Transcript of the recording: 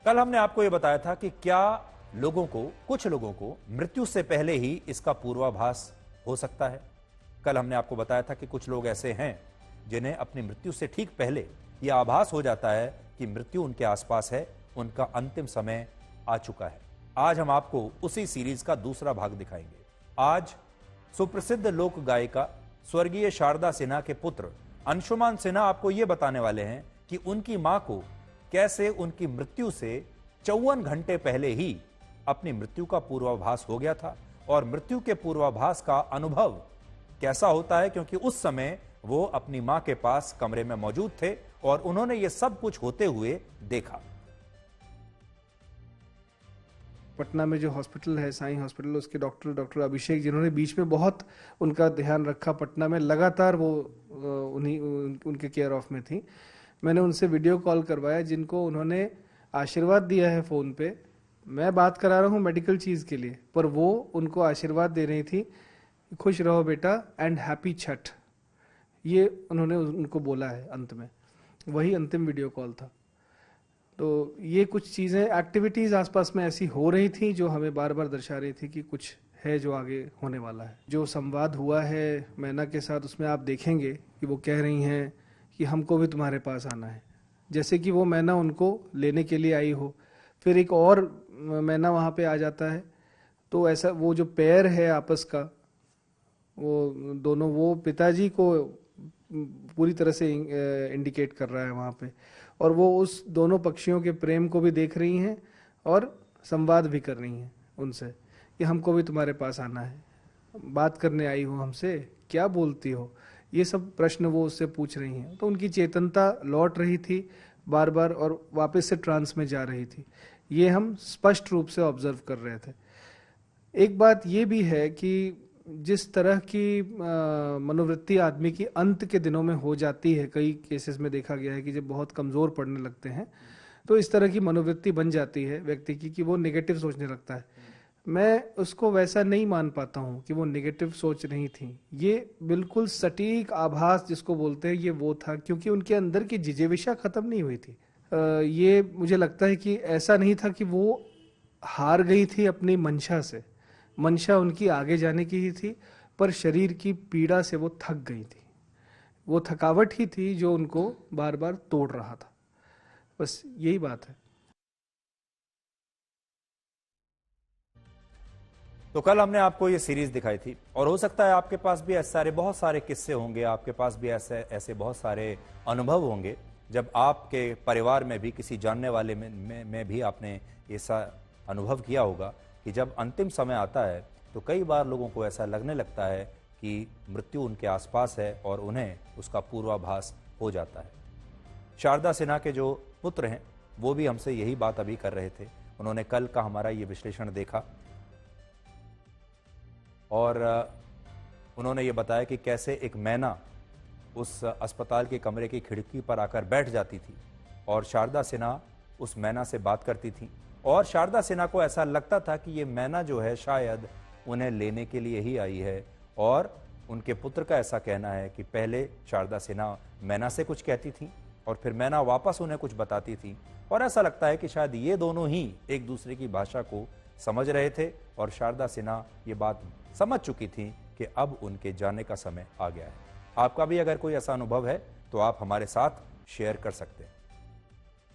कल हमने आपको यह बताया था कि क्या कुछ लोगों को मृत्यु से पहले ही इसका पूर्वाभास हो सकता है। कल हमने आपको बताया था कि कुछ लोग ऐसे हैं जिन्हें अपनी मृत्यु से ठीक पहले यह आभास हो जाता है कि मृत्यु उनके आसपास है, उनका अंतिम समय आ चुका है। आज हम आपको उसी सीरीज का दूसरा भाग दिखाएंगे। आज सुप्रसिद्ध लोक गायिका स्वर्गीय शारदा सिन्हा के पुत्र अंशुमान सिन्हा आपको यह बताने वाले हैं कि उनकी मां को कैसे उनकी मृत्यु से 54 घंटे पहले ही अपनी मृत्यु का पूर्वाभास हो गया था और मृत्यु के पूर्वाभास का अनुभव कैसा होता है, क्योंकि उस समय वो अपनी मां के पास कमरे में मौजूद थे और उन्होंने ये सब कुछ होते हुए देखा। पटना में जो हॉस्पिटल है, साईं हॉस्पिटल, उसके डॉक्टर अभिषेक, जिन्होंने बीच में बहुत उनका ध्यान रखा, पटना में लगातार वो उनके केयर ऑफ में थी। मैंने उनसे वीडियो कॉल करवाया, जिनको उन्होंने आशीर्वाद दिया है फ़ोन पे। मैं बात करा रहा हूँ मेडिकल चीज़ के लिए, पर वो उनको आशीर्वाद दे रही थी, खुश रहो बेटा एंड हैप्पी छठ, ये उन्होंने उनको बोला है अंत में। वही अंतिम वीडियो कॉल था। तो ये कुछ चीज़ें, एक्टिविटीज़ आसपास में ऐसी हो रही थी जो हमें बार बार दर्शा रही थी कि कुछ है जो आगे होने वाला है। जो संवाद हुआ है मैना के साथ, उसमें आप देखेंगे कि वो कह रही हैं कि हमको भी तुम्हारे पास आना है, जैसे कि वो मैना उनको लेने के लिए आई हो। फिर एक और मैना वहाँ पे आ जाता है, तो ऐसा वो जो पैर है आपस का, वो दोनों, वो पिताजी को पूरी तरह से इंडिकेट कर रहा है वहाँ पे, और वो उस दोनों पक्षियों के प्रेम को भी देख रही हैं और संवाद भी कर रही हैं उनसे कि हमको भी तुम्हारे पास आना है, बात करने आई हो हमसे, क्या बोलती हो, ये सब प्रश्न वो उससे पूछ रही हैं। तो उनकी चेतनता लौट रही थी बार बार और वापस से ट्रांस में जा रही थी। ये हम स्पष्ट रूप से ऑब्जर्व कर रहे थे। एक बात ये भी है कि जिस तरह की मनोवृत्ति आदमी की अंत के दिनों में हो जाती है, कई केसेस में देखा गया है कि जब बहुत कमज़ोर पड़ने लगते हैं तो इस तरह की मनोवृत्ति बन जाती है व्यक्ति की कि वो नेगेटिव सोचने लगता है। मैं उसको वैसा नहीं मान पाता हूँ कि वो नेगेटिव सोच रही थी। ये बिल्कुल सटीक आभास जिसको बोलते हैं, ये वो था, क्योंकि उनके अंदर की जिजीविषा खत्म नहीं हुई थी। ये मुझे लगता है कि ऐसा नहीं था कि वो हार गई थी अपनी मंशा से। मंशा उनकी आगे जाने की ही थी, पर शरीर की पीड़ा से वो थक गई थी। वो थकावट ही थी जो उनको बार बार तोड़ रहा था। बस यही बात है। तो कल हमने आपको ये सीरीज दिखाई थी और हो सकता है आपके पास भी ऐसे बहुत सारे किस्से होंगे, आपके पास भी ऐसे बहुत सारे अनुभव होंगे जब आपके परिवार में भी, किसी जानने वाले में भी आपने ऐसा अनुभव किया होगा कि जब अंतिम समय आता है तो कई बार लोगों को ऐसा लगने लगता है कि मृत्यु उनके आसपास है और उन्हें उसका पूर्वाभास हो जाता है। शारदा सिन्हा के जो पुत्र हैं वो भी हमसे यही बात अभी कर रहे थे। उन्होंने कल का हमारा ये विश्लेषण देखा और उन्होंने ये बताया कि कैसे एक मैना उस अस्पताल के कमरे की खिड़की पर आकर बैठ जाती थी और शारदा सिन्हा उस मैना से बात करती थी और शारदा सिन्हा को ऐसा लगता था कि ये मैना जो है शायद उन्हें लेने के लिए ही आई है। और उनके पुत्र का ऐसा कहना है कि पहले शारदा सिन्हा मैना से कुछ कहती थी और फिर मैना वापस उन्हें कुछ बताती थी और ऐसा लगता है कि शायद ये दोनों ही एक दूसरे की भाषा को समझ रहे थे और शारदा सिन्हा ये बात समझ चुकी थी कि अब उनके जाने का समय आ गया है। आपका भी अगर कोई ऐसा अनुभव है तो आप हमारे साथ शेयर कर सकते हैं।